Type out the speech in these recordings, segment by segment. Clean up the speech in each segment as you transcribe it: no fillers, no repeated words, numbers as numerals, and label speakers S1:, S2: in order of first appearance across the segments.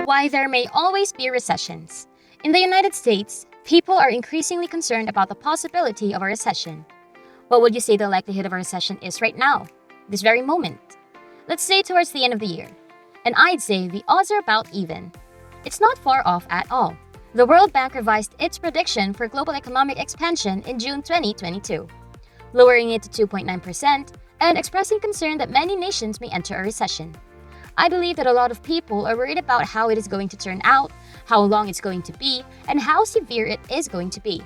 S1: Why there may always be recessions. In the United States, people are increasingly concerned about the possibility of a recession. What would you say the likelihood of a recession is right now, this very moment? Let's say towards the end of the year. And I'd say the odds are about even. It's not far off at all. The World Bank revised its prediction for global economic expansion in June 2022, lowering it to 2.9% and expressing concern that many nations may enter a recession. I believe that a lot of people are worried about how it is going to turn out, how long it's going to be, and how severe it is going to be.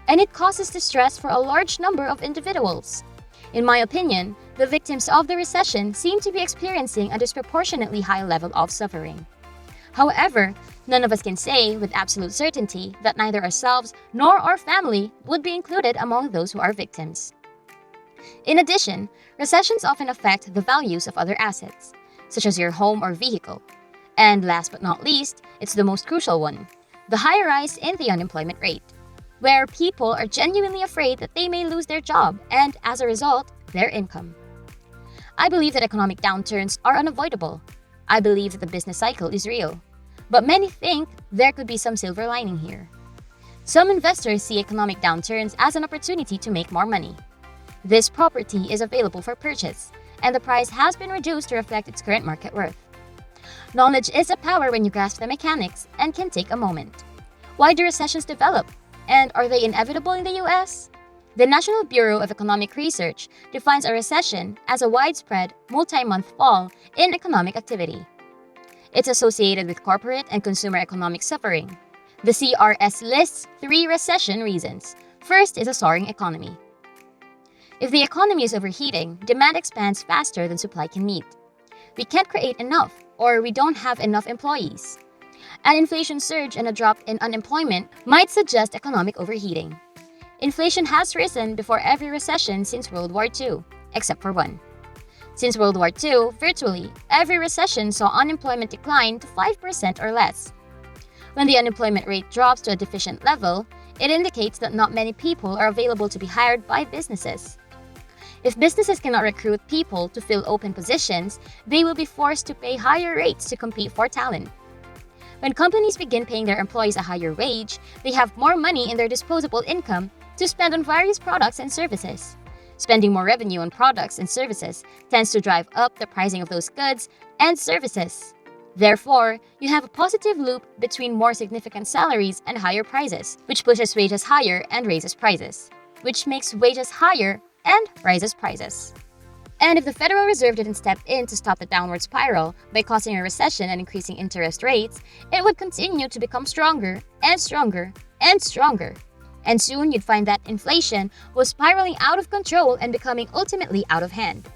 S1: And it causes distress for a large number of individuals. In my opinion, the victims of the recession seem to be experiencing a disproportionately high level of suffering. However, none of us can say with absolute certainty that neither ourselves nor our family would be included among those who are victims. In addition, recessions often affect the values of other assets, such as your home or vehicle. And last but not least, it's the most crucial one, the high rise in the unemployment rate, where people are genuinely afraid that they may lose their job and, as a result, their income. I believe that economic downturns are unavoidable. I believe that the business cycle is real. But many think there could be some silver lining here. Some investors see economic downturns as an opportunity to make more money. This property is available for purchase, and the price has been reduced to reflect its current market worth. Knowledge is a power when you grasp the mechanics and can take a moment. Why do recessions develop? And are they inevitable in the US? The National Bureau of Economic Research defines a recession as a widespread, multi-month fall in economic activity. It's associated with corporate and consumer economic suffering. The CRS lists 3 recession reasons. First is a soaring economy. If the economy is overheating, demand expands faster than supply can meet. We can't create enough, or we don't have enough employees. An inflation surge and a drop in unemployment might suggest economic overheating. Inflation has risen before every recession since World War II, except for one. Since World War II, virtually every recession saw unemployment decline to 5% or less. When the unemployment rate drops to a deficient level, it indicates that not many people are available to be hired by businesses. If businesses cannot recruit people to fill open positions, they will be forced to pay higher rates to compete for talent. When companies begin paying their employees a higher wage, they have more money in their disposable income to spend on various products and services. Spending more revenue on products and services tends to drive up the pricing of those goods and services. Therefore, you have a positive loop between more significant salaries and higher prices, which pushes wages higher and raises prices, which makes wages higher and raises prices. And if the Federal Reserve didn't step in to stop the downward spiral by causing a recession and increasing interest rates, it would continue to become stronger and stronger and stronger. And soon you'd find that inflation was spiraling out of control and becoming ultimately out of hand.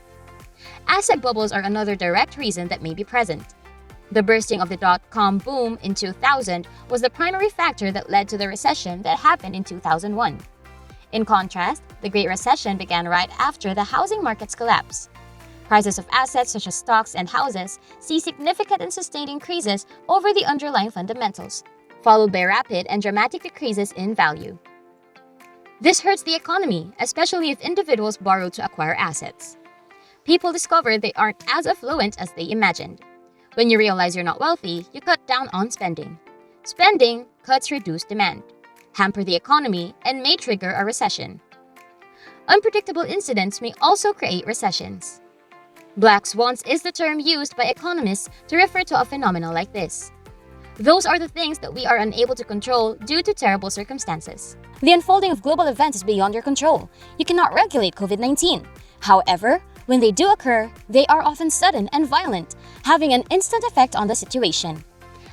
S1: Asset bubbles are another direct reason that may be present. The bursting of the dot-com boom in 2000 was the primary factor that led to the recession that happened in 2001. In contrast, the Great Recession began right after the housing market's collapse. Prices of assets such as stocks and houses see significant and sustained increases over the underlying fundamentals, followed by rapid and dramatic decreases in value. This hurts the economy, especially if individuals borrow to acquire assets. People discover they aren't as affluent as they imagined. When you realize you're not wealthy, you cut down on spending. Spending cuts reduced demand, hamper the economy, and may trigger a recession. Unpredictable incidents may also create recessions. Black swans is the term used by economists to refer to a phenomenon like this. Those are the things that we are unable to control due to terrible circumstances. The unfolding of global events is beyond your control. You cannot regulate COVID-19. However, when they do occur, they are often sudden and violent, having an instant effect on the situation.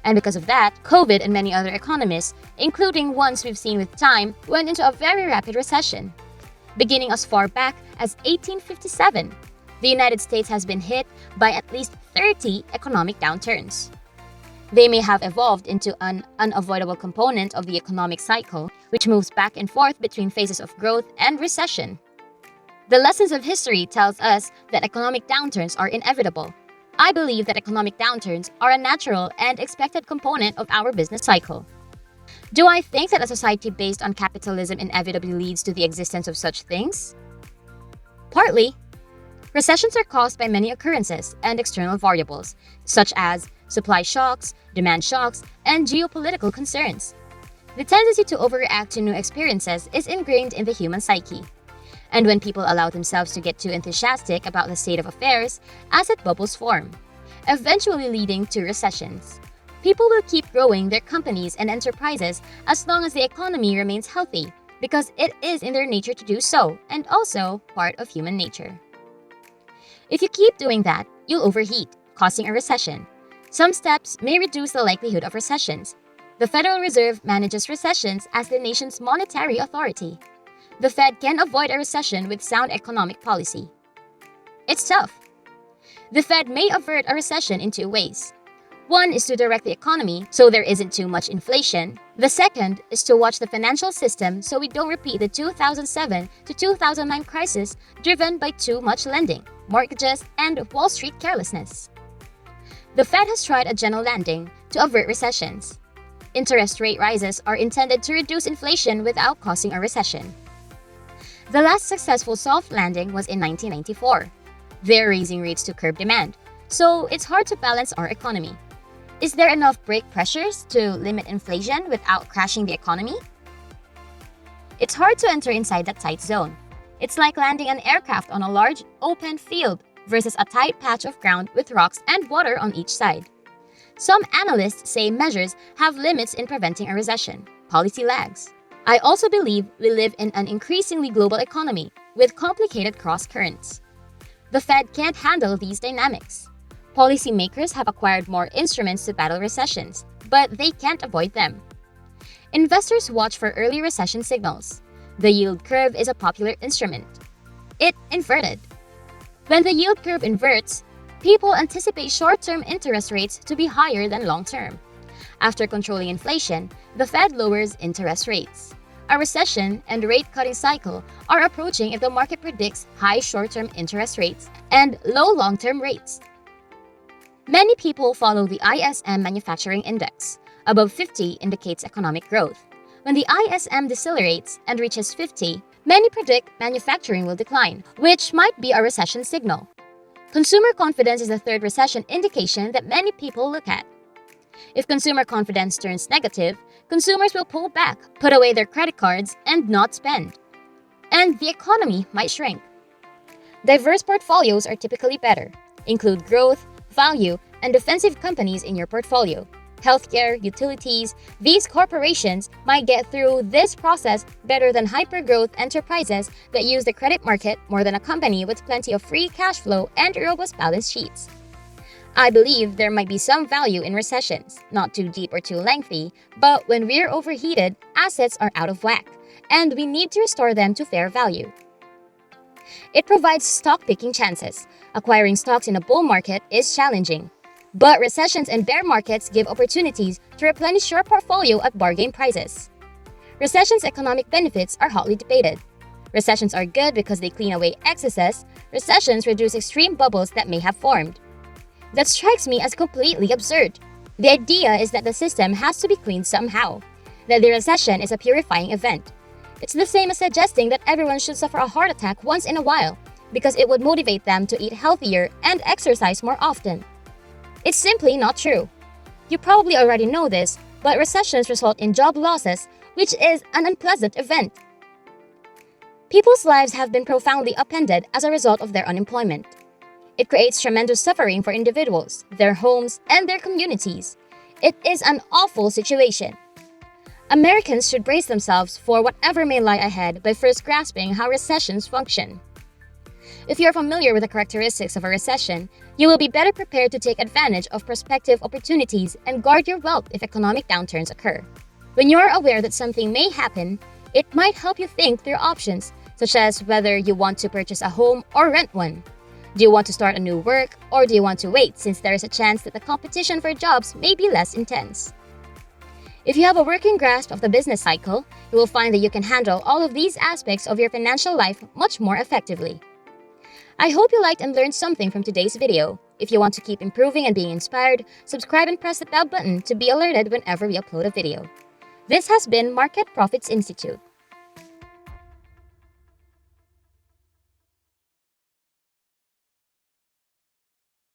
S1: And because of that, COVID and many other economists, including ones we've seen with time, went into a very rapid recession. Beginning as far back as 1857, the United States has been hit by at least 30 economic downturns. They may have evolved into an unavoidable component of the economic cycle, which moves back and forth between phases of growth and recession. The lessons of history tells us that economic downturns are inevitable. I believe that economic downturns are a natural and expected component of our business cycle. Do I think that a society based on capitalism inevitably leads to the existence of such things? Partly. Recessions are caused by many occurrences and external variables, such as supply shocks, demand shocks, and geopolitical concerns. The tendency to overreact to new experiences is ingrained in the human psyche. And when people allow themselves to get too enthusiastic about the state of affairs, asset bubbles form, eventually leading to recessions. People will keep growing their companies and enterprises as long as the economy remains healthy, because it is in their nature to do so, and also part of human nature. If you keep doing that, you'll overheat, causing a recession. Some steps may reduce the likelihood of recessions. The Federal Reserve manages recessions as the nation's monetary authority. The Fed can avoid a recession with sound economic policy. It's tough. The Fed may avert a recession in two ways. One is to direct the economy so there isn't too much inflation. The second is to watch the financial system so we don't repeat the 2007 to 2009 crisis driven by too much lending, mortgages, and Wall Street carelessness. The Fed has tried a gentle landing to avert recessions. Interest rate rises are intended to reduce inflation without causing a recession. The last successful soft landing was in 1994. They're raising rates to curb demand, so it's hard to balance our economy. Is there enough brake pressures to limit inflation without crashing the economy? It's hard to enter inside that tight zone. It's like landing an aircraft on a large, open field versus a tight patch of ground with rocks and water on each side. Some analysts say measures have limits in preventing a recession. Policy lags. I also believe we live in an increasingly global economy with complicated cross-currents. The Fed can't handle these dynamics. Policymakers have acquired more instruments to battle recessions, but they can't avoid them. Investors watch for early recession signals. The yield curve is a popular instrument. It inverted. When the yield curve inverts, people anticipate short-term interest rates to be higher than long-term. After controlling inflation, the Fed lowers interest rates. A recession and rate-cutting cycle are approaching if the market predicts high short-term interest rates and low long-term rates. Many people follow the ISM Manufacturing Index. Above 50 indicates economic growth. When the ISM decelerates and reaches 50, many predict manufacturing will decline, which might be a recession signal. Consumer confidence is the third recession indication that many people look at. If consumer confidence turns negative, consumers will pull back, put away their credit cards, and not spend. And the economy might shrink. Diverse portfolios are typically better. Include growth, value, and defensive companies in your portfolio. Healthcare, utilities, these corporations might get through this process better than hyper-growth enterprises that use the credit market more than a company with plenty of free cash flow and robust balance sheets. I believe there might be some value in recessions, not too deep or too lengthy, but when we're overheated, assets are out of whack, and we need to restore them to fair value. It provides stock-picking chances. Acquiring stocks in a bull market is challenging. But recessions and bear markets give opportunities to replenish your portfolio at bargain prices. Recessions' economic benefits are hotly debated. Recessions are good because they clean away excesses. Recessions reduce extreme bubbles that may have formed. That strikes me as completely absurd. The idea is that the system has to be cleaned somehow, that the recession is a purifying event. It's the same as suggesting that everyone should suffer a heart attack once in a while because it would motivate them to eat healthier and exercise more often. It's simply not true. You probably already know this, but recessions result in job losses, which is an unpleasant event. People's lives have been profoundly upended as a result of their unemployment. It creates tremendous suffering for individuals, their homes, and their communities. It is an awful situation. Americans should brace themselves for whatever may lie ahead by first grasping how recessions function. If you're familiar with the characteristics of a recession, you will be better prepared to take advantage of prospective opportunities and guard your wealth if economic downturns occur. When you're aware that something may happen, it might help you think through options, such as whether you want to purchase a home or rent one. Do you want to start a new work, or do you want to wait since there is a chance that the competition for jobs may be less intense? If you have a working grasp of the business cycle, you will find that you can handle all of these aspects of your financial life much more effectively. I hope you liked and learned something from today's video. If you want to keep improving and being inspired, subscribe and press the bell button to be alerted whenever we upload a video. This has been Market Profits Institute.